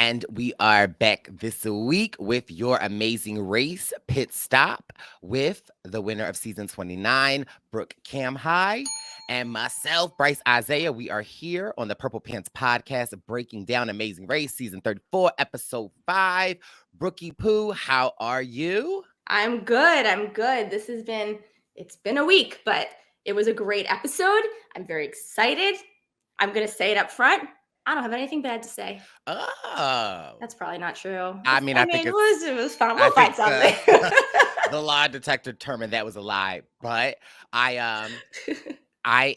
And we are back this week with your amazing race pit stop with the winner of season 29, Brooke Camhi, and myself, Brice Isaiah. We are here on the Purple Pants podcast breaking down Amazing Race season 34, episode 5. Brookie Pooh, how are you? I'm good. It's been a week, but it was a great episode. I'm very excited. I'm going to say it up front. I don't have anything bad to say. Oh. That's probably not true. I think it was fun. We'll find something. The lie detector determined that was a lie, but I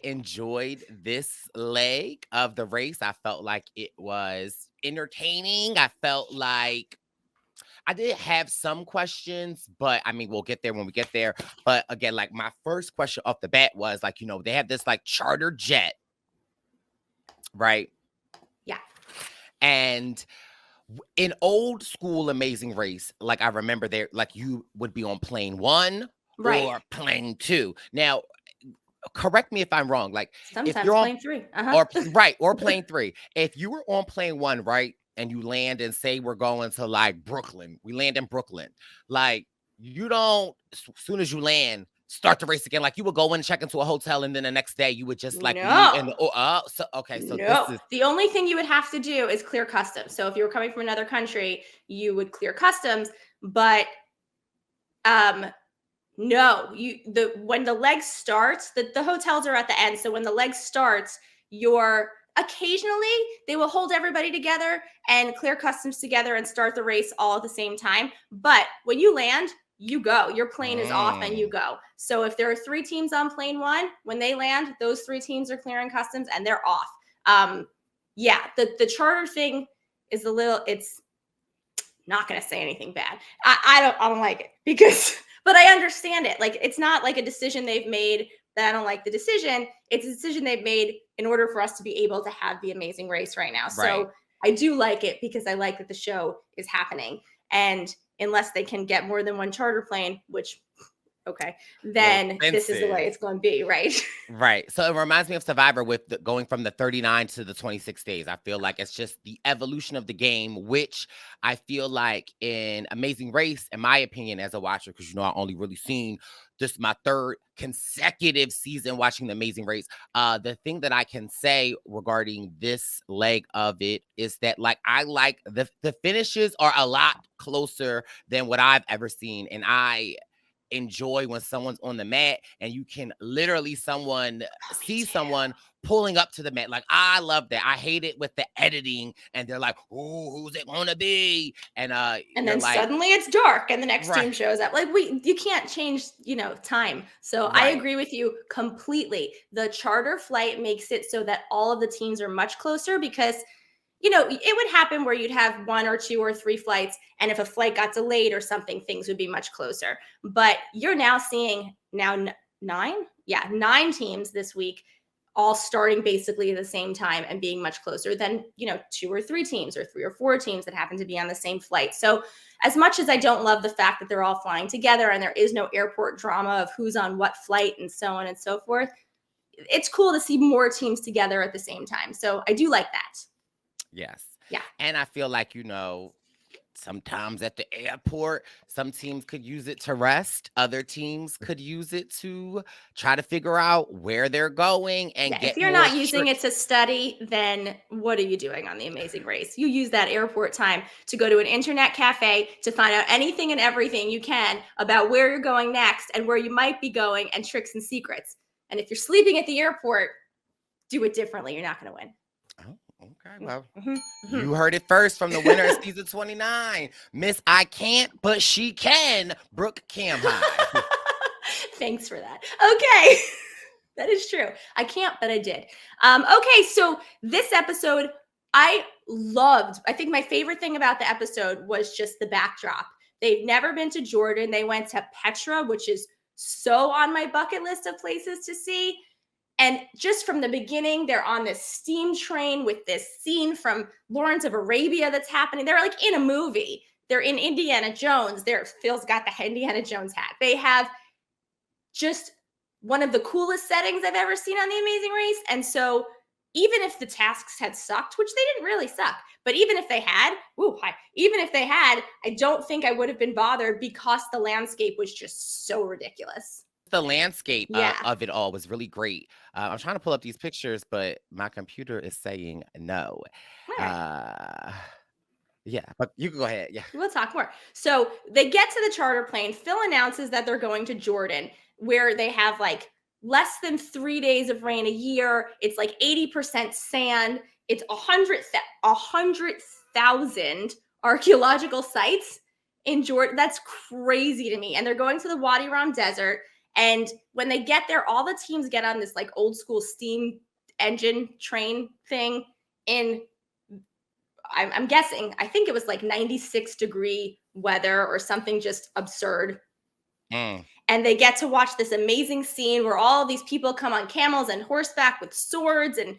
enjoyed this leg of the race. I felt like it was entertaining. I felt like I did have some questions, but I mean, we'll get there when we get there. But again, like my first question off the bat was like, they have this like charter jet, right? Yeah. And in old school Amazing Race, like I remember there, like you would be on plane 1 or plane 2. Now, correct me if I'm wrong. Like sometimes if you're on plane 3, or plane 3. If you were on plane 1, right, and you land and say we're going to like Brooklyn, we land in Brooklyn. Like you don't, as soon as you land, start the race again. Like you would go in and check into a hotel, and then the next day you would just like leave. And this is the only thing you would have to do is clear customs. So if you were coming from another country, you would clear customs, but no, when the leg starts, the hotels are at the end. So when the leg starts, occasionally they will hold everybody together and clear customs together and start the race all at the same time. But when you land, you go. Your plane is off and you go. So if there are 3 teams on plane 1, when they land, those 3 teams are clearing customs and they're off. The charter thing is it's not going to say anything bad. I don't like it because, but I understand it. Like, it's not like a decision they've made that I don't like the decision. It's a decision they've made in order for us to be able to have the Amazing Race right now. Right. So I do like it because I like that the show is happening. And unless they can get more than 1 charter plane, which, okay, then this is the way it's going to be, right? Right. So it reminds me of Survivor with going from the 39 to the 26 days. I feel like it's just the evolution of the game, which I feel like in Amazing Race, in my opinion, as a watcher, because, I only really seen this my 3rd consecutive season watching the Amazing Race. The thing that I can say regarding this leg of it is that, like, I like the finishes are a lot closer than what I've ever seen. And I enjoy when someone's on the mat and you can literally see someone pulling up to the mat. Like, I love that. I hate it with the editing and they're like, oh, who's it gonna be? And then suddenly it's dark and the next team shows up. Like, you can't change, time. So I agree with you completely. The charter flight makes it so that all of the teams are much closer because it would happen where you'd have 1 or 2 or 3 flights. And if a flight got delayed or something, things would be much closer. But you're now seeing 9 teams this week, all starting basically at the same time and being much closer than, 2 or 3 teams or 3 or 4 teams that happen to be on the same flight. So as much as I don't love the fact that they're all flying together and there is no airport drama of who's on what flight and so on and so forth, it's cool to see more teams together at the same time. So I do like that. Yes. Yeah. And I feel like, sometimes at the airport, some teams could use it to rest. Other teams could use it to try to figure out where they're going and get. If you're not using it to study, then what are you doing on the Amazing Race? You use that airport time to go to an internet cafe to find out anything and everything you can about where you're going next and where you might be going and tricks and secrets. And if you're sleeping at the airport, do it differently. You're not going to win. Okay, well, you heard it first from the winner of season 29, Miss I Can't, But She Can, Brooke Camhi. Thanks for that. Okay, that is true. I can't, but I did. Okay, so this episode, I loved. I think my favorite thing about the episode was just the backdrop. They've never been to Jordan. They went to Petra, which is so on my bucket list of places to see. And just from the beginning, they're on this steam train with this scene from Lawrence of Arabia that's happening. They're like in a movie. They're in Indiana Jones. Phil's got the Indiana Jones hat. They have just one of the coolest settings I've ever seen on The Amazing Race. And so even if the tasks had sucked, which they didn't really suck, but even if they had, I don't think I would have been bothered because the landscape was just so ridiculous. The landscape Yeah. of it all was really great. I'm trying to pull up these pictures, but my computer is saying no. All right. Yeah, but you can go ahead. Yeah. We'll talk more. So they get to the charter plane. Phil announces that they're going to Jordan, where they have like less than 3 days of rain a year. It's like 80% sand. It's 100,000 archaeological sites in Jordan. That's crazy to me. And they're going to the Wadi Rum Desert. And when they get there, all the teams get on this like old school steam engine train thing in, I'm guessing, I think it was like 96-degree weather or something just absurd. And they get to watch this amazing scene where all these people come on camels and horseback with swords. And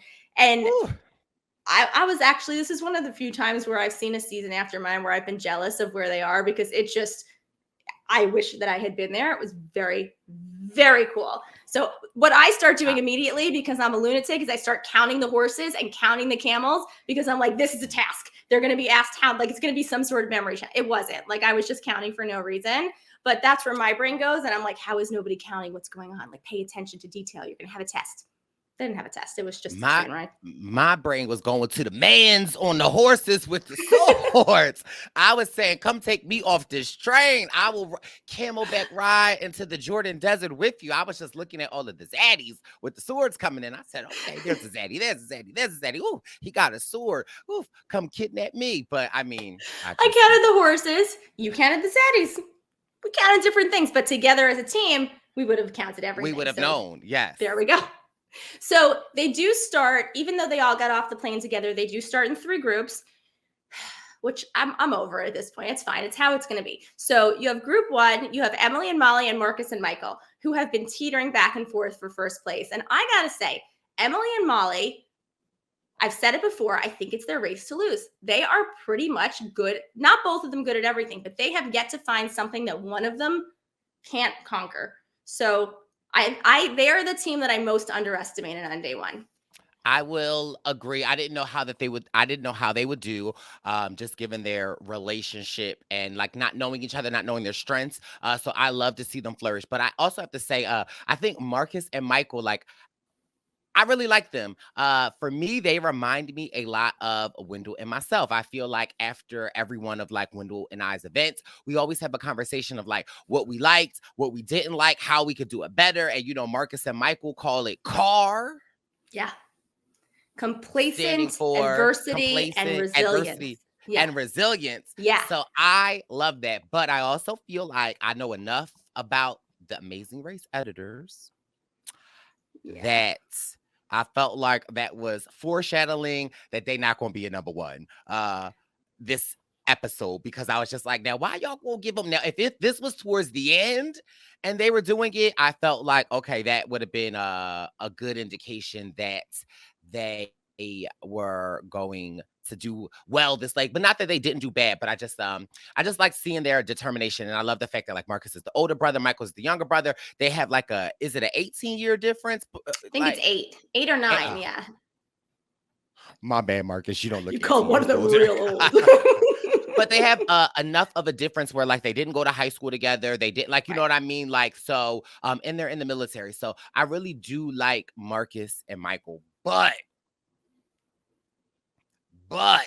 I was actually, this is one of the few times where I've seen a season after mine where I've been jealous of where they are, because it just, I wish that I had been there. It was very, very cool. So what I start doing immediately, because I'm a lunatic, is I start counting the horses and counting the camels, because I'm like, this is a task. They're going to be asked how, like, it's going to be some sort of memory check. It wasn't. Like, I was just counting for no reason. But that's where my brain goes. And I'm like, how is nobody counting what's going on? Like, pay attention to detail. You're going to have a test. They didn't have a test. It was just my brain was going to the mans on the horses with the swords. I was saying, come take me off this train. I will camelback ride into the Jordan Desert with you. I was just looking at all of the zaddies with the swords coming in. I said, okay, there's a zaddy, there's a zaddy, there's a zaddy. Ooh, he got a sword. Ooh, come kidnap me. But I mean, I counted the horses. You counted the zaddies. We counted different things, but together as a team, we would have counted everything. We would have known. Yes. There we go. So they do start, even though they all got off the plane together, they do start in 3 groups, which I'm over at this point. It's fine. It's how it's going to be. So you have group 1, you have Emily and Molly and Marcus and Michael, who have been teetering back and forth for first place. And I got to say, Emily and Molly, I've said it before, I think it's their race to lose. They are pretty much good. Not both of them good at everything, but they have yet to find something that one of them can't conquer. So they are the team that I most underestimated on day 1. I will agree. I didn't know how they would do, just given their relationship and like not knowing each other, not knowing their strengths. So I love to see them flourish. But I also have to say, I think Marcus and Michael, like, I really like them. For me, they remind me a lot of Wendell and myself. I feel like after every one of like Wendell and I's events, we always have a conversation of like what we liked, what we didn't like, how we could do it better. And, Marcus and Michael call it CAR. Yeah. Complacent, adversity, and resilience. And resilience. Yeah. So I love that. But I also feel like I know enough about the Amazing Race editors that I felt like that was foreshadowing that they're not going to be a number 1 this episode, because I was just like, now why y'all gonna give them now? If this was towards the end and they were doing it, I felt like, okay, that would have been a good indication that they were going to do well this like, but not that they didn't do bad, but I just like seeing their determination. And I love the fact that like Marcus is the older brother, Michael's the younger brother. They have like is it an 18-year difference? I think it's 8 or 9. Yeah. My bad, Marcus. You don't look. You call one of them real old. But they have enough of a difference where like they didn't go to high school together. They didn't like, you know what I mean? Like, so, and they're in the military. So I really do like Marcus and Michael, but I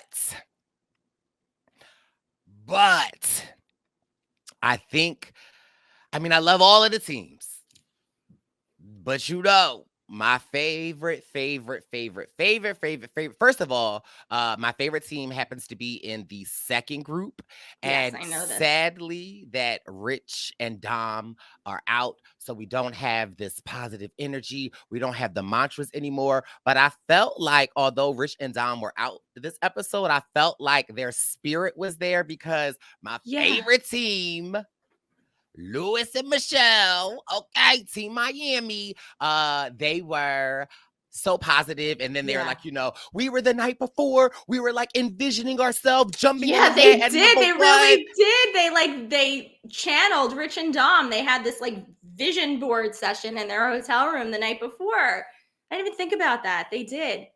think, I mean, I love all of the teams, but my favorite. First of all, my favorite team happens to be in the second group. And yes, I know this. Sadly, that Rich and Dom are out. So we don't have this positive energy. We don't have the mantras anymore. But I felt like, although Rich and Dom were out this episode, I felt like their spirit was there, because my favorite team, Louis and Michelle, okay, Team Miami, they were so positive. And then they were like, we were the night before, we were like envisioning ourselves jumping. Yeah, they did. They really did. They channeled Rich and Dom. They had this like vision board session in their hotel room the night before. I didn't even think about that. They did.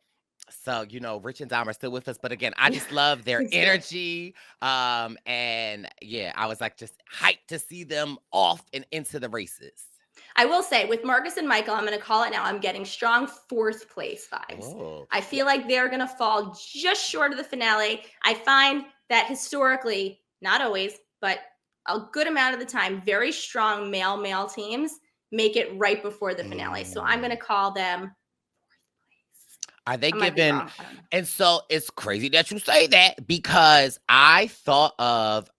So, Rich and Dom are still with us. But again, I just love their It's good. energy. And yeah, I was like just hyped to see them off and into the races. I will say with Marcus and Michael, I'm going to call it now. I'm getting strong fourth place vibes. Oh, I feel like they're going to fall just short of the finale. I find that historically, not always, but a good amount of the time, very strong male teams make it right before the finale. So I'm going to call them. Are they I might be given? wrong. I don't know. And so it's crazy that you say that because I thought of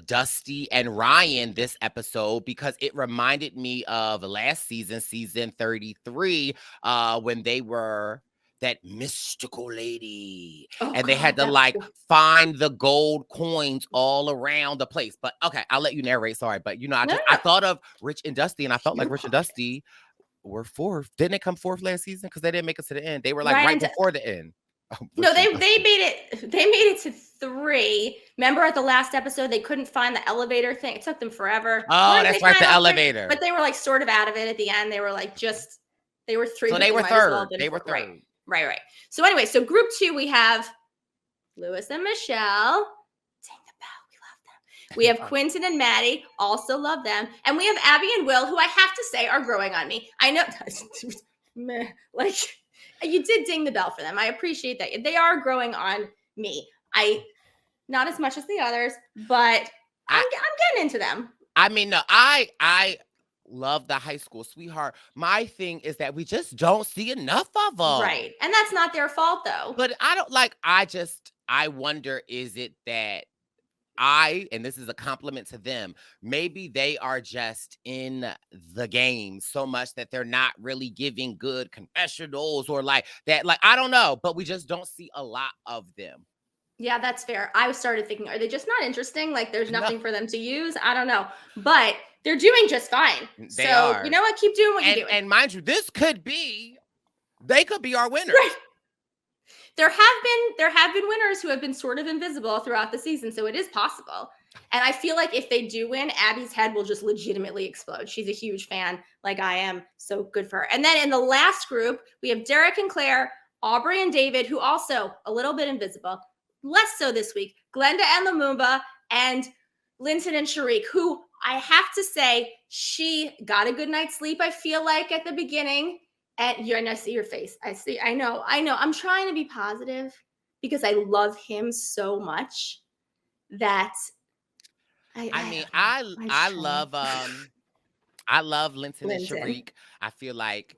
Dusty and Ryan this episode because it reminded me of last season 33, when they were that mystical lady Oh, and they had God, to that was like good. find the gold coins all around the place. But okay, I'll let you narrate. Sorry, but No. I thought of Rich and Dusty, and I felt like You Rich and apologize. Dusty were fourth. Didn't they come fourth last season? Because they didn't make it to the end. They were like Ryan right and before the end. No, Rich and they Dusty. made it. They made it to 3. Remember at the last episode, they couldn't find the elevator thing. It took them forever. Oh, When did that's they right, find the all 3? elevator. But they were like sort of out of it at the end. They were like they were 3, So but they they were might as well third. have been They were 4. Right. third. Right. So anyway, so group 2, we have Lewis and Michelle. Dang the bell. We love them. We have Quentin and Maddie. Also love them. And we have Abby and Will, who I have to say are growing on me. I know. Like, you did ding the bell for them. I appreciate that. They are growing on me. Not as much as the others, but I'm getting into them. I mean, no, I love the high school sweetheart. My thing is that we just don't see enough of them. Right. And that's not their fault, though. But I wonder, is it that and this is a compliment to them, maybe they are just in the game so much that they're not really giving good confessionals or like that. Like, I don't know, but we just don't see a lot of them. Yeah, that's fair. I started thinking, are they just not interesting? Like, there's No. nothing for them to use? I don't know. But they're doing just fine. They so, are. you know what? Keep doing what you're doing. And mind you, they could be our winners. Right. There have been winners who have been sort of invisible throughout the season, so it is possible. And I feel like if they do win, Abby's head will just legitimately explode. She's a huge fan, like I am, so good for her. And then in the last group, we have Derek and Claire, Aubrey and David, who also a little bit invisible, less so this week, Glenda and Lumumba, and Linton and Sharik, who I have to say, she got a good night's sleep, I feel like, at the beginning. And I see your face. I know. I'm trying to be positive because I love him so much that I love Linton and Sharik. I feel like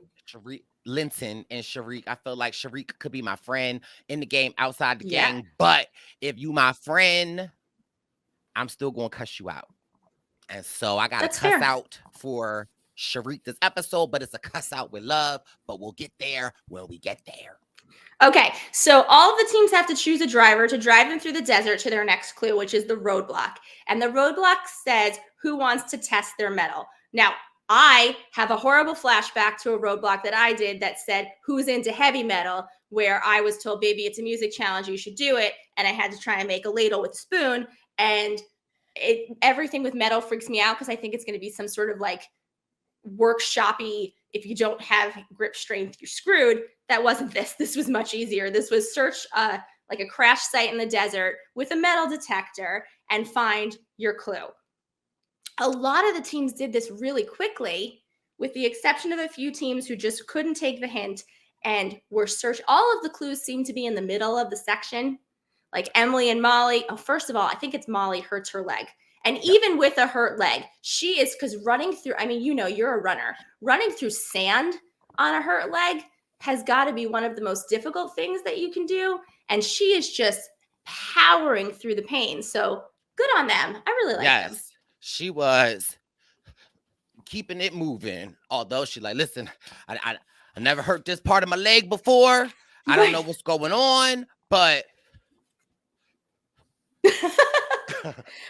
Linton and Sharik. I feel like Sharik could be my friend in the game, outside the game. But if you my friend, I'm still gonna cuss you out. And so I gotta cuss out for Sharik this episode, but it's a cuss out with love. But we'll get there when we get there. Okay, so all of the teams have to choose a driver to drive them through the desert to their next clue, which is the roadblock. And the roadblock says who wants to test their mettle. Now, I have a horrible flashback to a roadblock that I did that said who's into heavy metal, where I was told, baby, it's a music challenge, you should do it. And I had to try and make a ladle with a spoon. And everything with metal freaks me out because I think it's going to be some sort of like workshoppy, if you don't have grip strength, you're screwed. That wasn't this. This was much easier. This was search like a crash site in the desert with a metal detector and find your clue. A lot of the teams did this really quickly, with the exception of a few teams who just couldn't take the hint and were searched. All of the clues seem to be in the middle of the section. Like Emily and Molly. Oh, first of all, I think it's Molly hurts her leg. And even with a hurt leg, she is, because running through, I mean, you're a runner. Running through sand on a hurt leg has got to be one of the most difficult things that you can do. And she is just powering through the pain. So good on them. I really like them. Yes, she was keeping it moving. Although she like, listen, I never hurt this part of my leg before. I don't know what's going on, but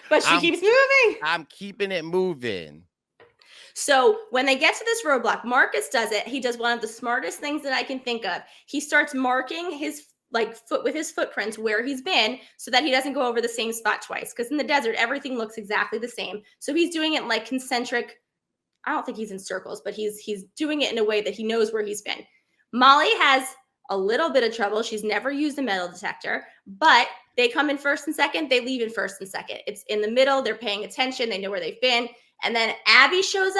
but she keeps moving. I'm keeping it moving. So when they get to this roadblock, Marcus does it. He does one of the smartest things that I can think of. He starts marking his foot with his footprints where he's been so that he doesn't go over the same spot twice. Because in the desert, everything looks exactly the same. So he's doing it like concentric. I don't think he's in circles, but he's doing it in a way that he knows where he's been. Molly has a little bit of trouble. She's never used a metal detector, but they come in first and second. They leave in first and second. It's in the middle. They're paying attention. They know where they've been. And then Abby shows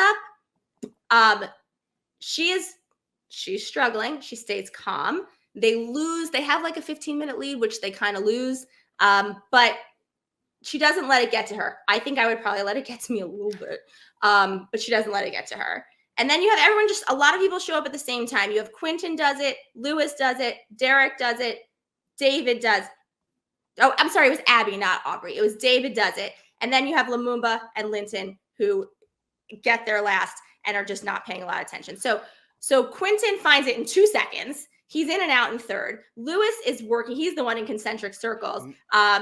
up. She's struggling. She stays calm. They lose. They have like a 15-minute lead, which they kind of lose. But she doesn't let it get to her. I think I would probably let it get to me a little bit. But she doesn't let it get to her. And then you have everyone, just a lot of people show up at the same time. You have Quinton does it, Lewis does it, Derek does it, David does. Oh, I'm sorry, it was Abby, not Aubrey. It was David does it. And then you have Lumumba and Linton who get there last and are just not paying a lot of attention. So Quinton finds it in 2 seconds. He's in and out in third. Lewis is working. He's the one in concentric circles.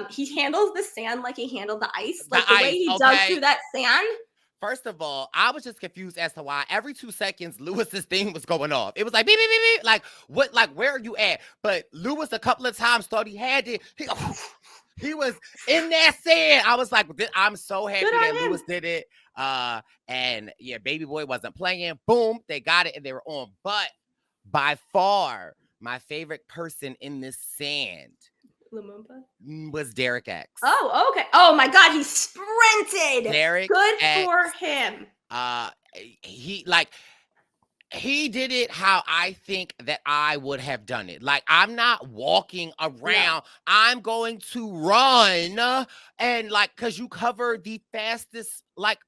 He handles the sand like he handled the ice. Like the way he dug through that sand. First of all, I was just confused as to why every 2 seconds Lewis's thing was going off. It was like beep, beep, beep, beep. Like what? Like where are you at? But Lewis a couple of times thought he had it. He was in that sand. I was like, I'm so happy that Lewis did it. And yeah, baby boy wasn't playing. Boom, they got it and they were on. But by far, my favorite person in this sand Lumumba was Derek X. Oh, okay. Oh my God, he sprinted. Derek Good X, for him. He did it how I think that I would have done it. Like, I'm not walking around. Yeah. I'm going to run. And like, cause you cover the fastest, like,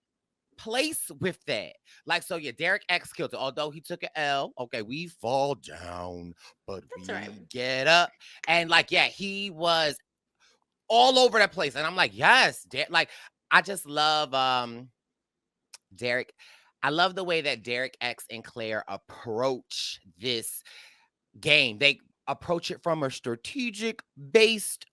place with that. Like, so yeah, Derek X killed it. Although he took an L. Okay, we fall down, but we get up. And like, yeah, he was all over that place. And I'm like, yes, like, I just love Derek. I love the way that Derek X and Claire approach this game. They approach it from a strategic based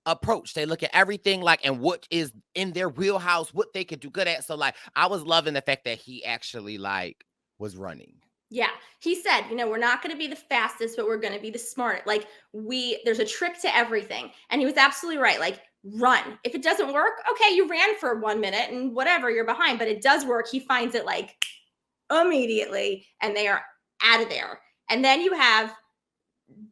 approach. They look at everything like, and what is in their wheelhouse, what they could do good at. So like, I was loving the fact that he actually like was running. Yeah. He said, we're not going to be the fastest, but we're going to be the smart. Like there's a trick to everything. And he was absolutely right. Like, run. If it doesn't work, okay, you ran for 1 minute and whatever, you're behind, but it does work. He finds it like immediately and they are out of there. And then you have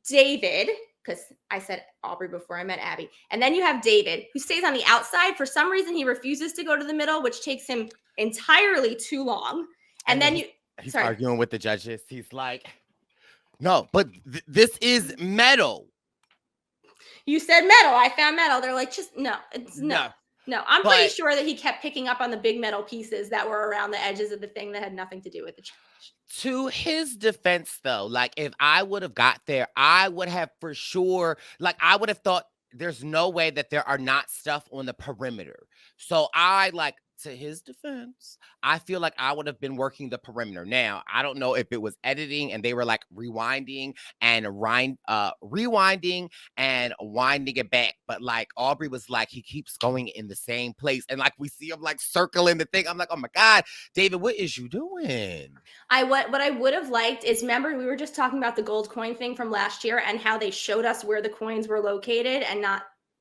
David, because I said Aubrey before I met Abby. And then you have David, who stays on the outside. For some reason, he refuses to go to the middle, which takes him entirely too long. And then he's arguing with the judges. He's like, no, but this is metal. You said metal. I found metal. They're like, just no. It's no. I'm pretty sure that he kept picking up on the big metal pieces that were around the edges of the thing that had nothing to do with the challenge. To his defense, though, like if I would have got there, I would have for sure, like I would have thought there's no way that there are not stuff on the perimeter. So to his defense, I feel like I would have been working the perimeter. Now, I don't know if it was editing and they were like rewinding and rewinding and winding it back. But like Aubrey was like, he keeps going in the same place. And like we see him like circling the thing. I'm like, oh my God, David, what is you doing? What I would have liked is, remember, we were just talking about the gold coin thing from last year and how they showed us where the coins were located and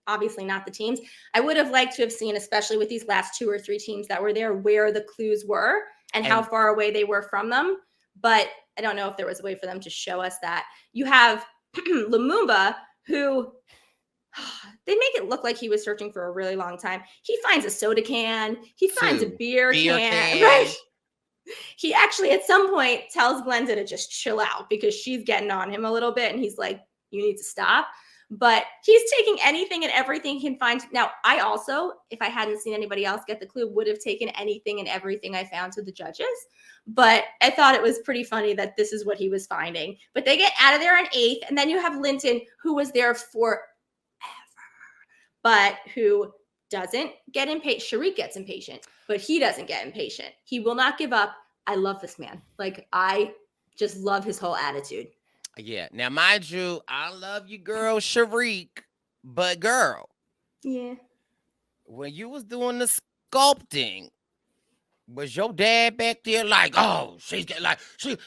obviously not the teams. I would have liked to have seen, especially with these last 2 or 3 teams that were there, where the clues were and how far away they were from them. But I don't know if there was a way for them to show us that. You have Lumumba, who they make it look like he was searching for a really long time. He finds a soda can. He finds a beer can. Right? He actually at some point tells Glenda to just chill out because she's getting on him a little bit. And he's like, you need to stop. But he's taking anything and everything he can find. Now, I also, if I hadn't seen anybody else get the clue, would have taken anything and everything I found to the judges. But I thought it was pretty funny that this is what he was finding. But they get out of there on 8th. And then you have Linton, who was there forever, but who doesn't get impatient. Sharik gets impatient, but he doesn't get impatient. He will not give up. I love this man. Like, I just love his whole attitude. Yeah. Now, mind you, I love you, girl, Sharik, but girl. Yeah. When you was doing the sculpting, was your dad back there like, oh, she's doing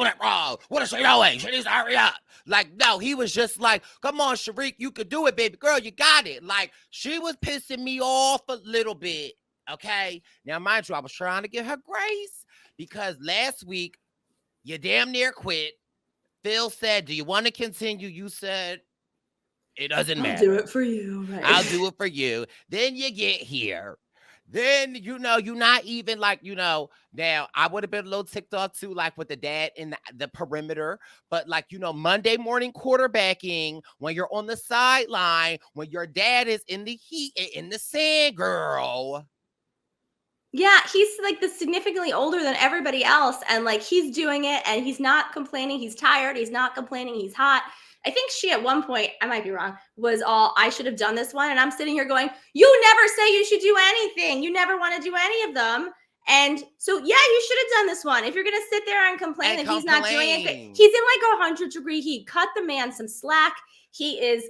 it wrong. What is she doing? She needs to hurry up. Like, no, he was just like, come on, Sharik, you could do it, baby girl. You got it. Like, she was pissing me off a little bit. Okay. Now, mind you, I was trying to give her grace because last week you damn near quit. Phil said, do you want to continue? You said, it doesn't I'll do matter. it for you, right? I'll do it for you. Then you get here. Then, you're not even like, now I would have been a little ticked off too, like with the dad in the perimeter. But like, Monday morning quarterbacking, when you're on the sideline, when your dad is in the heat, in the sand, girl. Yeah, he's like the significantly older than everybody else. And like he's doing it and he's not complaining. He's tired. He's not complaining. He's hot. I think she at one point, I might be wrong, was all I should have done this one. And I'm sitting here going, you never say you should do anything. You never want to do any of them. And so, yeah, you should have done this one. If you're going to sit there and complain that he's not doing it, he's in like 100-degree heat. Cut the man some slack. He is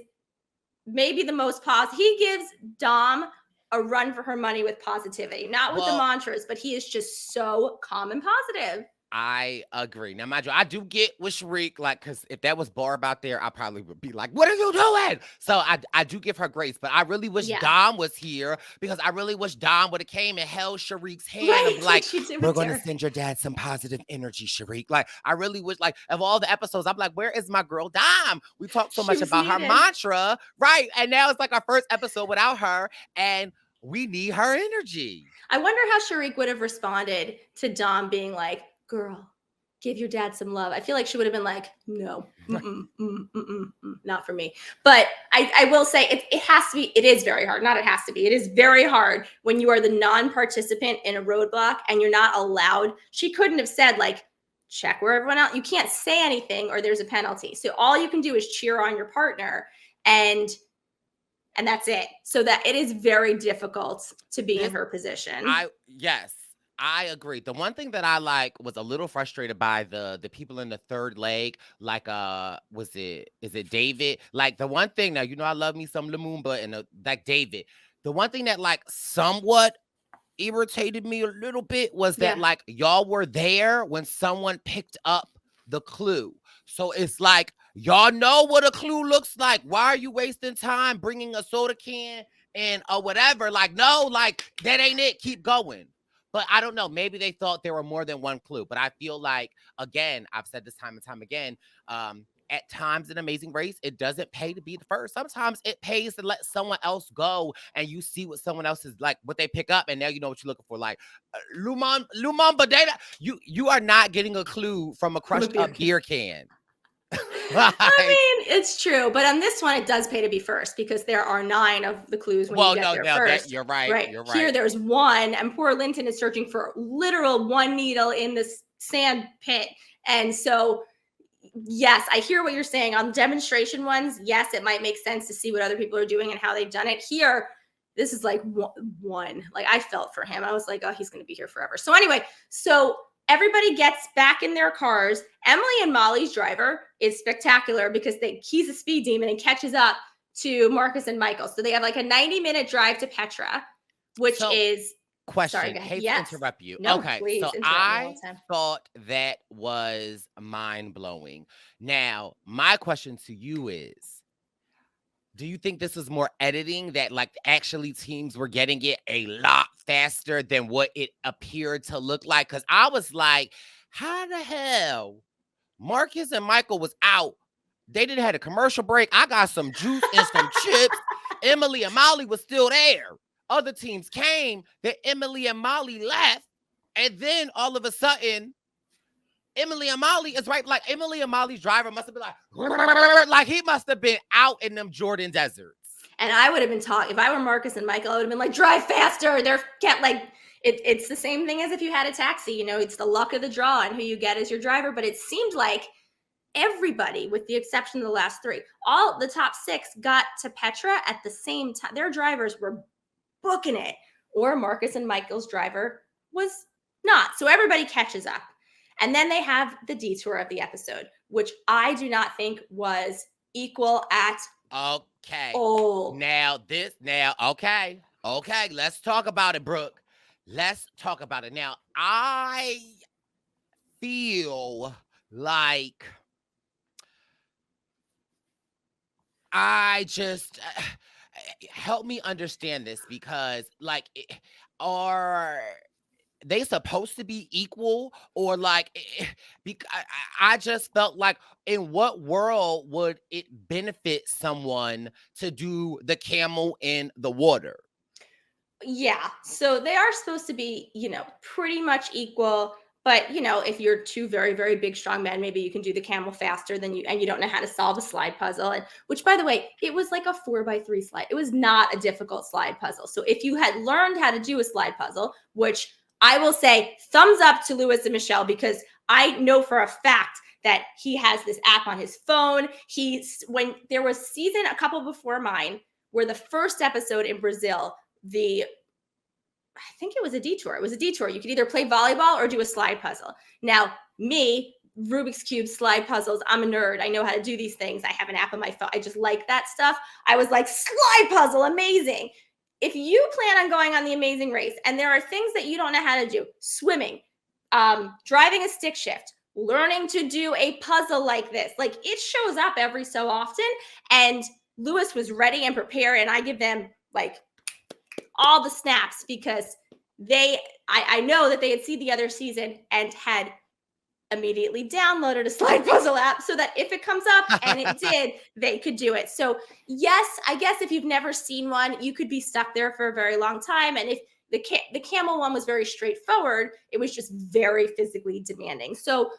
maybe the most positive. He gives Dom a run for her money with positivity, not with the mantras, but he is just so calm and positive. I agree. Now, mind you, I do get with Sharik, like, because if that was Barb out there, I probably would be like, what are you doing? So I do give her grace, but I really wish Dom was here, because I really wish Dom would have came and held Sharik's hand and be like, we're going to send your dad some positive energy, Sharik. Like, I really wish, like, of all the episodes, I'm like, where is my girl Dom? We talked so much about her mantra, right? And now it's like our first episode without her, and we need her energy. I wonder how Sharik would have responded to Dom being like, girl, give your dad some love. I feel like she would have been like, no, not for me. But I will say it has to be, it is very hard. Not it has to be. It is very hard when you are the non-participant in a roadblock and you're not allowed. She couldn't have said like, check where everyone else, you can't say anything or there's a penalty. So all you can do is cheer on your partner and that's it. So that it is very difficult to be in her position. Yes. I agree. The one thing that I was a little frustrated by the people in the third leg, like is it David? Like the one thing now, I love me some Lumumba and like David. The one thing that like somewhat irritated me a little bit was that like y'all were there when someone picked up the clue. So it's like y'all know what a clue looks like. Why are you wasting time bringing a soda can and or whatever? Like no, like that ain't it. Keep going. But I don't know. Maybe they thought there were more than one clue. But I feel like, again, I've said this time and time again, at times in Amazing Race, it doesn't pay to be the first. Sometimes it pays to let someone else go and you see what someone else is like, what they pick up, and now you know what you're looking for. Like, Lumumba data, you are not getting a clue from a crushed up beer can. I mean, it's true, but on this one, it does pay to be first because there are 9 of the clues when you get there first. You're right. You're right. Here, there's 1, and poor Linton is searching for literal 1 needle in this sand pit. And so, yes, I hear what you're saying. On demonstration ones, yes, it might make sense to see what other people are doing and how they've done it. Here, this is like 1. Like, I felt for him. I was like, oh, he's going to be here forever. So anyway, everybody gets back in their cars. Emily and Molly's driver is spectacular because he's a speed demon and catches up to Marcus and Michael. So they have like a 90-minute drive to Petra, which is... Question. Sorry, hate to interrupt you. No, okay, please, so I thought that was mind-blowing. Now, my question to you is, do you think this was more editing that like actually teams were getting it a lot faster than what it appeared to look like? Because I was like, how the hell Marcus and Michael was out? They didn't have a commercial break. I got some juice and some chips. Emily and Molly was still there. Other teams came, that Emily and Molly left. And then all of a sudden, Emily and Molly is right. Like Emily and Molly's driver must have been like he must have been out in them Jordan deserts. And I would have been taught, if I were Marcus and Michael, I would have been like, drive faster. It's the same thing as if you had a taxi, it's the luck of the draw and who you get as your driver. But it seemed like everybody, with the exception of the last 3, all the top 6 got to Petra at the same time. Their drivers were booking it, or Marcus and Michael's driver was not. So everybody catches up. And then they have the detour of the episode, which I do not think was equal at all. Okay. Let's talk about it, Brooke. Let's talk about it. Now, I feel like help me understand this because like they supposed to be equal, or like I just felt like, in what world would it benefit someone to do the camel in the water? Yeah. So they are supposed to be, pretty much equal. But, if you're two very, very big, strong men, maybe you can do the camel faster than you, and you don't know how to solve a slide puzzle. And which, by the way, it was like a 4x3 slide. It was not a difficult slide puzzle. So if you had learned how to do a slide puzzle, which I will say thumbs up to Lewis and Michelle, because I know for a fact that he has this app on his phone. When there was season a couple before mine, where the first episode in Brazil, I think it was a detour. It was a detour. You could either play volleyball or do a slide puzzle. Now, me, Rubik's Cube, slide puzzles, I'm a nerd. I know how to do these things. I have an app on my phone. I just like that stuff. I was like, slide puzzle, amazing. If you plan on going on the Amazing Race and there are things that you don't know how to do, swimming, driving a stick shift, learning to do a puzzle like this, like it shows up every so often. And Lewis was ready and prepared, and I give them like all the snaps, because I know that they had seen the other season and had immediately downloaded a slide puzzle app so that if it comes up, and it did, they could do it. So yes, I guess if you've never seen one, you could be stuck there for a very long time. And if the camel one was very straightforward, it was just very physically demanding. So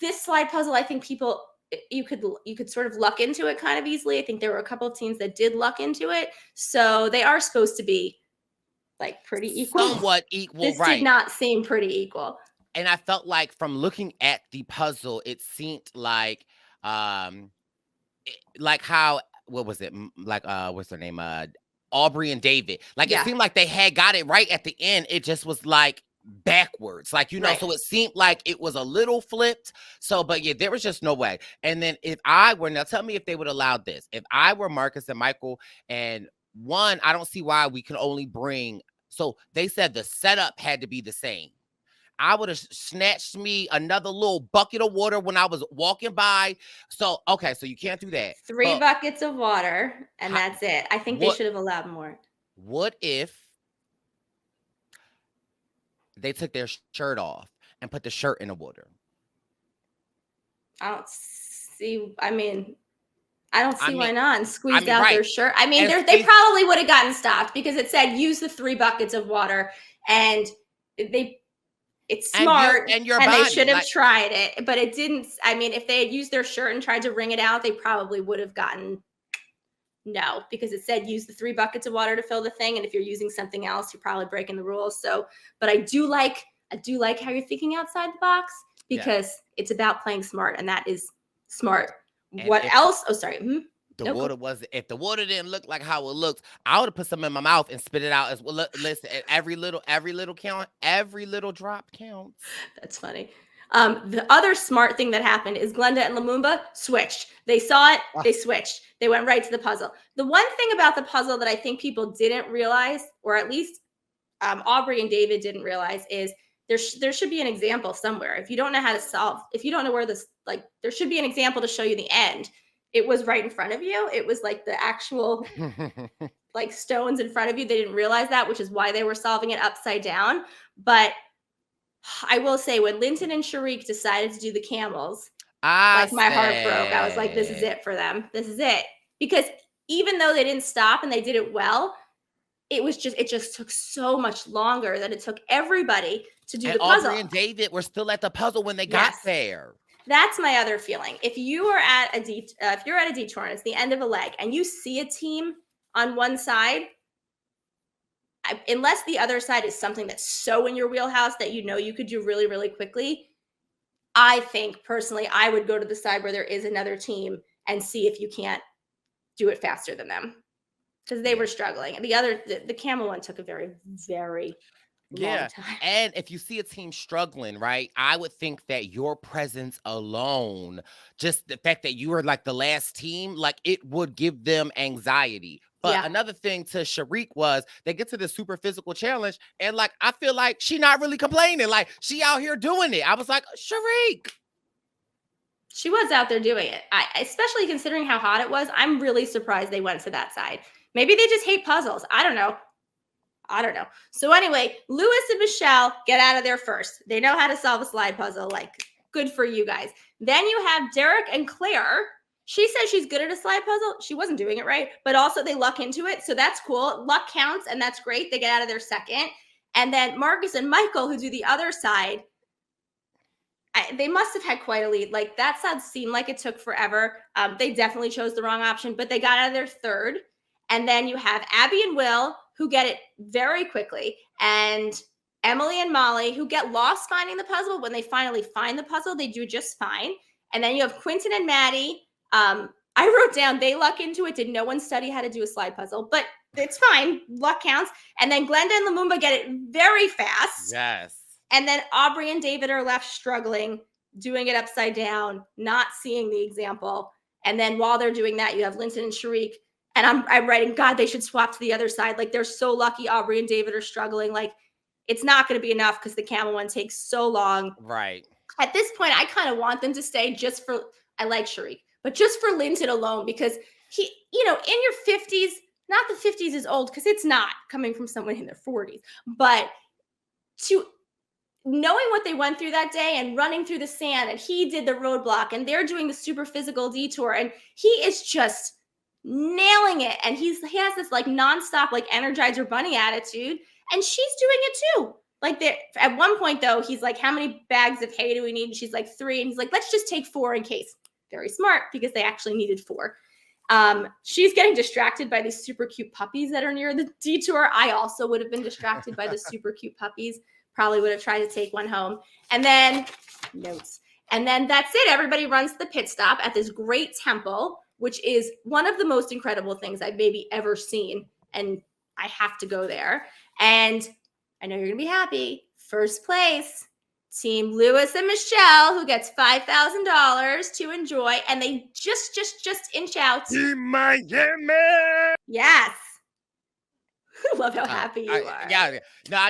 this slide puzzle, I think you could sort of luck into it kind of easily. I think there were a couple of teams that did luck into it. So they are supposed to be like pretty equal. Somewhat equal, this right. did not seem pretty equal. And I felt like, from looking at the puzzle, it seemed like how, what was it? Like what's their name? Aubrey and David. Like it seemed like they had got it right at the end. It just was like backwards, like, Right. So it seemed like it was a little flipped. So, but yeah, there was just no way. And then if I were, now tell me if they would allow this, if I were Marcus and Michael, and one, I don't see why we can only bring, so they said the setup had to be the same. I would have snatched me another little bucket of water when I was walking by. So, okay, so you can't do that. 3 buckets of water, and that's it. I think they should have allowed more. What if they took their shirt off and put the shirt in the water? I don't see why not, and squeezed out right. their shirt. I mean, they probably would have gotten stopped, because it said use the 3 buckets of water, and it's smart, and they should have tried it, but it didn't. I mean, if they had used their shirt and tried to wring it out, they probably would have gotten no, because it said use the 3 buckets of water to fill the thing, and if you're using something else, you're probably breaking the rules. So, but I do like how you're thinking outside the box, because it's about playing smart, and that is smart. And what else? Oh, sorry. If the water didn't look like how it looks, I would have put some in my mouth and spit it out as well. Listen, every little count, every little drop counts. That's funny. The other smart thing that happened is Glenda and Lumumba switched. They saw it, they switched. They went right to the puzzle. The one thing about the puzzle that I think people didn't realize, or at least Aubrey and David didn't realize, is there should be an example somewhere. If you don't know how to solve, if you don't know where this, like, there should be an example to show you the end. It was right in front of you. It was like the actual like stones in front of you. They didn't realize that, which is why they were solving it upside down. But I will say, when Linton and Sharik decided to do the camels, my heart broke. I was like, this is it for them. This is it. Because even though they didn't stop and they did it well, it just took so much longer than it took everybody to do the puzzle. Aubrey and David were still at the puzzle when they got there. That's my other feeling. If you are at if you're at a detour and it's the end of a leg and you see a team on one side, unless the other side is something that's so in your wheelhouse that you could do really, really quickly, I think personally I would go to the side where there is another team and see if you can't do it faster than them, because they were struggling. And the camel one took a very, very long time. And if you see a team struggling, right, I would think that your presence alone, just the fact that you were like the last team, like it would give them anxiety. But another thing to Sharik was they get to the super physical challenge, and like I feel like she not really complaining, like she out here doing it. I was like, Sharik. She was out there doing it. Especially considering how hot it was, I'm really surprised they went to that side. Maybe they just hate puzzles. I don't know. I don't know. So anyway, Lewis and Michelle get out of there first. They know how to solve a slide puzzle. Like, good for you guys. Then you have Derek and Claire. She says she's good at a slide puzzle. She wasn't doing it right, but also they luck into it. So that's cool. Luck counts, and that's great. They get out of there second. And then Marcus and Michael, who do the other side, they must have had quite a lead. Like, that side seemed like it took forever. They definitely chose the wrong option, but they got out of their third. And then you have Abby and Will, who get it very quickly, and Emily and Molly, who get lost finding the puzzle. When they finally find the puzzle, they do just fine. And then you have Quentin and Maddie. I wrote down they luck into it. Did no one study how to do a slide puzzle? But it's fine. Luck counts. And then Glenda and Lumumba get it very fast. Yes. And then Aubrey and David are left struggling, doing it upside down, not seeing the example. And then while they're doing that, you have Linton and Sharik. And I'm writing, God, they should swap to the other side. Like, they're so lucky Aubrey and David are struggling. Like, it's not going to be enough because the camel one takes so long. Right. At this point, I kind of want them to stay just for, I like Sharik, but just for Linton alone, because he, in your 50s, not the 50s is old, because it's not, coming from someone in their 40s, but to knowing what they went through that day and running through the sand, and he did the roadblock, and they're doing the super physical detour, and he is just nailing it. And he has this like nonstop, like Energizer Bunny attitude, and she's doing it too. Like, at one point though, he's like, how many bags of hay do we need? And she's like, 3. And he's like, let's just take 4 in case. Very smart, because they actually needed 4. She's getting distracted by these super cute puppies that are near the detour. I also would have been distracted by the super cute puppies. Probably would have tried to take one home. And then notes. And then that's it. Everybody runs the pit stop at this great temple, which is one of the most incredible things I've maybe ever seen. And I have to go there. And I know you're going to be happy. First place, Team Lewis and Michelle, who gets $5,000 to enjoy. And they just inch out. Team Miami. Yes. I love how happy you are. Yeah. No,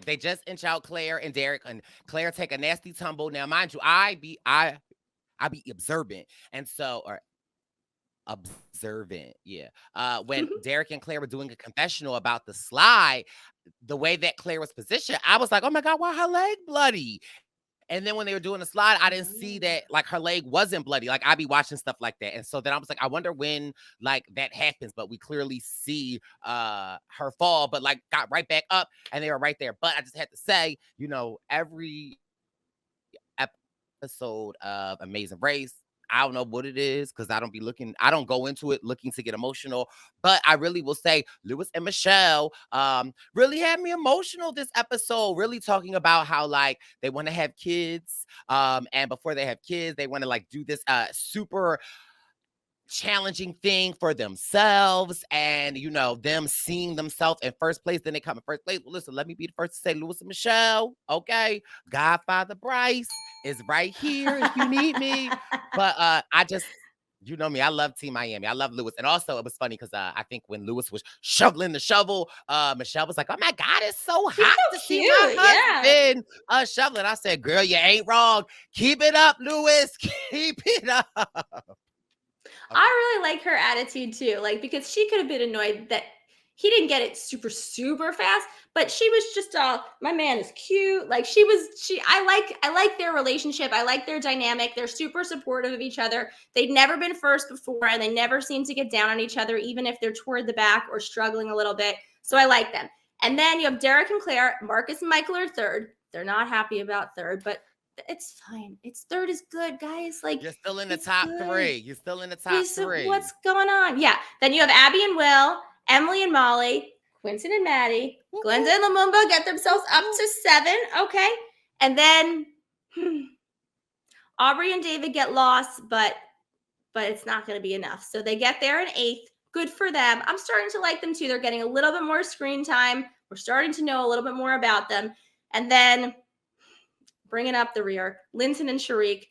they just inch out Claire and Derek, and Claire take a nasty tumble. Now, mind you, I be observant. And so, or observant. Yeah. When Derek and Claire were doing a confessional about the slide, the way that Claire was positioned, I was like, oh my God, why her leg bloody? And then when they were doing the slide, I didn't see that, like, her leg wasn't bloody. Like, I be watching stuff like that. And so then I was like, I wonder when, like, that happens. But we clearly see her fall, but, like, got right back up, and they were right there. But I just had to say, every episode of Amazing Race, I don't know what it is, because I don't go into it looking to get emotional, but I really will say Lewis and Michelle really had me emotional this episode, really talking about how, like, they want to have kids, and before they have kids, they want to, like, do this super challenging thing for themselves, and them seeing themselves in first place. Then they come in first place. Well, listen, let me be the first to say, Lewis and Michelle, okay, Godfather Brice is right here if you need me. But I just, me, I love Team Miami. I love Lewis. And also, it was funny because I think when Lewis was shoveling the shovel, Michelle was like, oh my God, it's so hot to see my husband shoveling. I said, girl, you ain't wrong. Keep it up, Lewis. Keep it up. I really like her attitude too, like, because she could have been annoyed that he didn't get it super, super fast, but she was just my man is cute. Like, I like their relationship. I like their dynamic. They're super supportive of each other. They'd never been first before, and they never seem to get down on each other, even if they're toward the back or struggling a little bit. So I like them. And then you have Derek and Claire. Marcus and Michael are third. They're not happy about third, but it's fine. It's third is good, guys. Like, you're still in the top 3. You're still in the top 3. What's going on? Yeah. Then you have Abby and Will, Emily and Molly, Quentin and Maddie, Glenda and Lumumba get themselves up to 7. Okay. And then Aubrey and David get lost, but it's not going to be enough. So they get there in 8th. Good for them. I'm starting to like them too. They're getting a little bit more screen time. We're starting to know a little bit more about them. And then bringing up the rear, Linton and Sharik.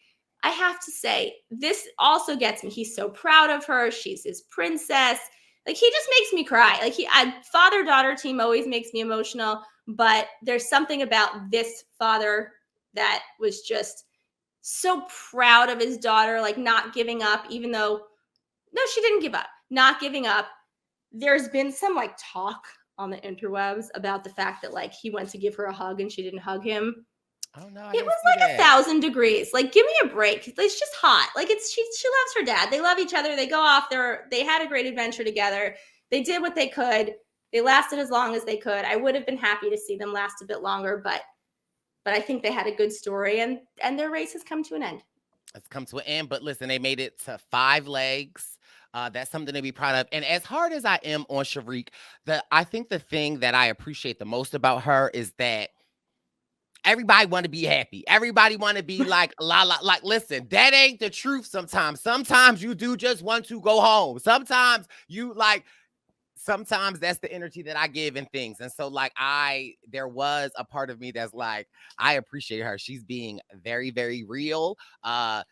I have to say, this also gets me. He's so proud of her. She's his princess. Like, he just makes me cry. Like, father-daughter team always makes me emotional, but there's something about this father that was just so proud of his daughter, like, not giving up, even though, no, she didn't give up, not giving up. There's been some, like, talk on the interwebs about the fact that like he went to give her a hug and she didn't hug him? Oh no, I It didn't was see like that. 1,000 degrees. Like, give me a break. It's just hot. Like, she loves her dad. They love each other. They go off. They had a great adventure together. They did what they could. They lasted as long as they could. I would have been happy to see them last a bit longer, but I think they had a good story, and their race has come to an end. It's come to an end, but listen, they made it to 5 legs. That's something to be proud of. And as hard as I am on Sharik, I think the thing that I appreciate the most about her is that everybody want to be happy. Everybody want to be like, la, la, like, listen, that ain't the truth sometimes. Sometimes you do just want to go home. Sometimes sometimes that's the energy that I give in things. And so like there was a part of me that's like, I appreciate her. She's being very, very real.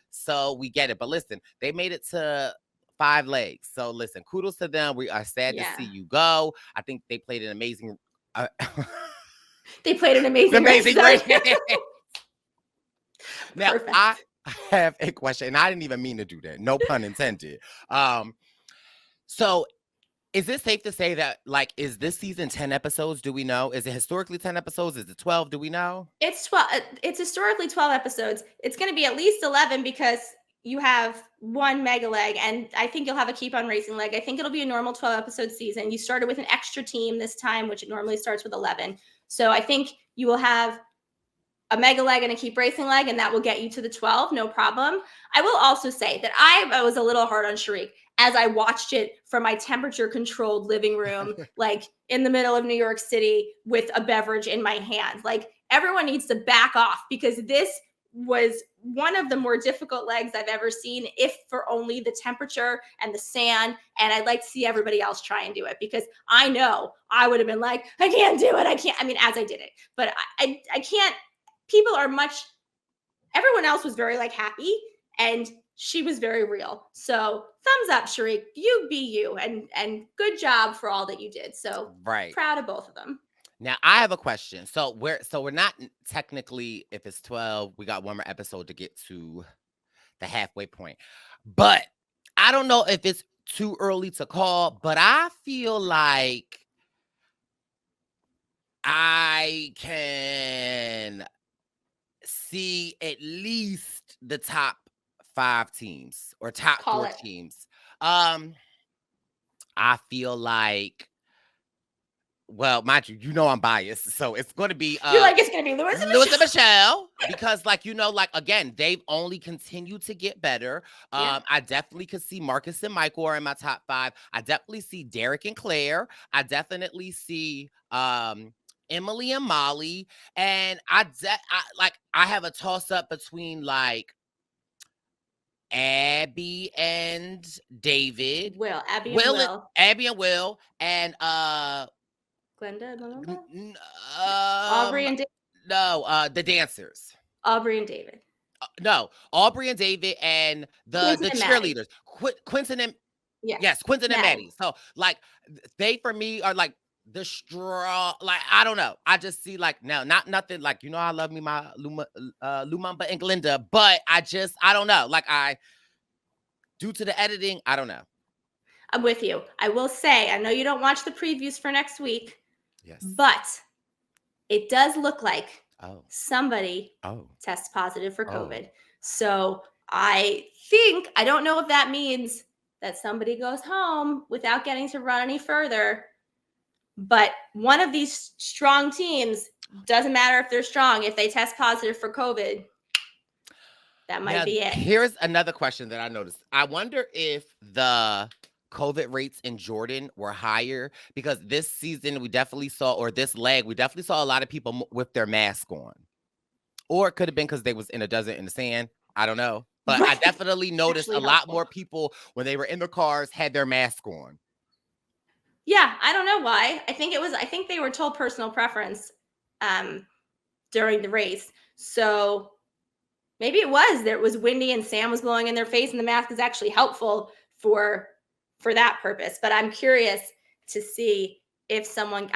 So we get it. But listen, they made it to 5 legs. So listen, kudos to them. We are sad to see you go. I think they played an amazing they played an amazing race. Now, perfect. I have a question, and I didn't even mean to do that. No pun intended. So is it safe to say that, like, is this season 10 episodes? Do we know? Is it historically 10 episodes? Is it 12? Do we know? It's 12. It's historically 12 episodes. It's going to be at least 11 because you have one mega leg, and I think you'll have a keep on racing leg. I think it'll be a normal 12 episode season. You started with an extra team this time, which it normally starts with 11. So I think you will have a mega leg and a keep racing leg, and that will get you to the 12, no problem. I will also say that I was a little hard on Sharik as I watched it from my temperature controlled living room, like in the middle of New York City with a beverage in my hand. Like, everyone needs to back off because this was one of the more difficult legs I've ever seen, if for only the temperature and the sand. And I'd like to see everybody else try and do it, because I know I would have been like, I can't do it. I can't. I mean, as I did it, but I can't. People are everyone else was very like happy, and she was very real. So thumbs up, Sharik. You be you, and good job for all that you did. So proud of both of them. Now I have a question. So we're not technically, if it's 12, we got one more episode to get to the halfway point. But I don't know if it's too early to call, but I feel like I can see at least the top 5 teams or top 4 teams. I feel like, well, mind you, I'm biased, so it's going to be you're like, it's going to be Lewis and Michelle, because like, like, again, they've only continued to get better. I definitely could see Marcus and Michael are in my top 5. I definitely see Derek and Claire. I definitely see Emily and Molly, and I have a toss up between like Abby and David. Abby and Will, and Glenda, Aubrey and David. No, the dancers. Aubrey and David. No, Aubrey and David, and the cheerleaders. Quentin and Quentin and Maddie. So like, they for me are like the straw. Like, I don't know. I just see like, no, nothing like, I love me my Lumumba and Glinda, but I don't know. Like, due to the editing, I don't know. I'm with you. I will say, I know you don't watch the previews for next week. Yes. But it does look like somebody tests positive for COVID. So I don't know if that means that somebody goes home without getting to run any further. But one of these strong teams, doesn't matter if they're strong, if they test positive for COVID, that might be it. Here's another question that I noticed. I wonder if the COVID rates in Jordan were higher, because this season we definitely saw, or this leg, we definitely saw a lot of people with their mask on. Or it could have been because they was in a desert in the sand. I don't know. But I definitely noticed a lot more people when they were in their cars had their mask on. Yeah, I don't know why. I think they were told personal preference during the race. So maybe it was windy and sand was blowing in their face, and the mask is actually helpful for that purpose. But I'm curious to see if someone,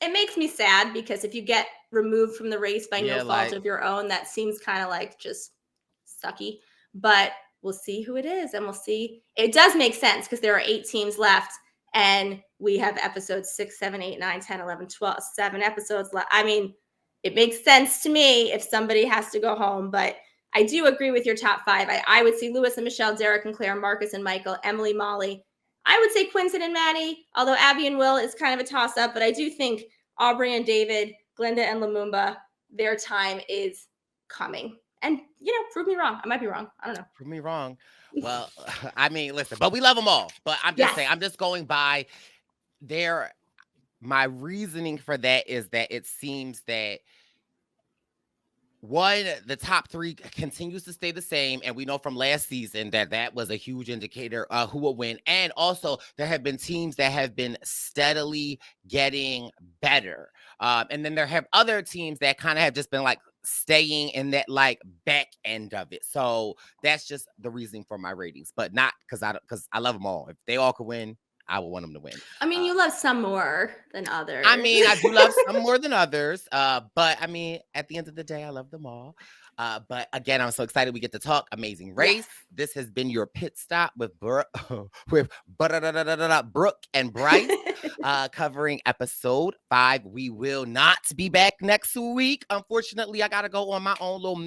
it makes me sad, because if you get removed from the race by no fault of your own, that seems kind of like just sucky. But we'll see who it is, and we'll see. It does make sense because there are 8 teams left, and we have episodes 6, 7, 8, 9, 10, 11, 12, 7 episodes left. I mean, it makes sense to me if somebody has to go home, but I do agree with your top 5. I would see Lewis and Michelle, Derek and Claire, Marcus and Michael, Emily, Molly. I would say Quinton and Maddie, although Abby and Will is kind of a toss-up, but I do think Aubrey and David, Glenda and Lumumba, their time is coming. And, prove me wrong. I might be wrong. I don't know. Prove me wrong. Well, I mean, listen, but we love them all. But I'm just saying, I'm just going by my reasoning for that is that it seems that one, the top 3 continues to stay the same. And we know from last season that was a huge indicator who will win. And also there have been teams that have been steadily getting better. And then there have other teams that kind of have just been like staying in that like back end of it. So that's just the reasoning for my ratings, but not because I love them all. If they all could win, I would want them to win. I mean, you love some more than others. I mean, I do love some more than others. But I mean, at the end of the day, I love them all. But again, I'm so excited we get to talk Amazing Race. Yes. This has been your pit stop with Brooke and Brice, covering episode 5. We will not be back next week. Unfortunately, I gotta go on my own little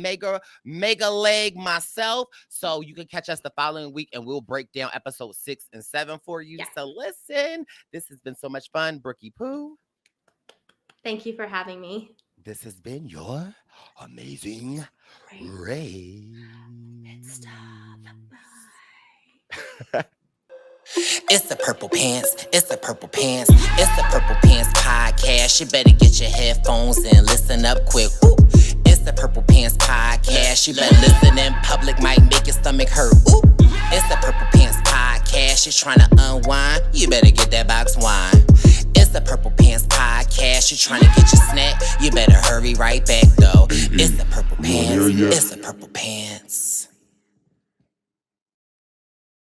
mega leg myself. So you can catch us the following week, and we'll break down episode 6 and 7 for you. Yes. So listen, this has been so much fun, Brookie Poo. Thank you for having me. This has been your Amazing Race. It's the Purple Pants, it's the Purple Pants, it's the Purple Pants podcast. You better get your headphones and listen up quick. Ooh. It's the Purple Pants podcast. You better listen in public, might make your stomach hurt. Ooh. It's the Purple Pants podcast. You're trying to unwind, you better get that box wine. It's the Purple Pants podcast. You're trying to get your snack, you better hurry right back though. It's the Purple Pants, it's the Purple Pants.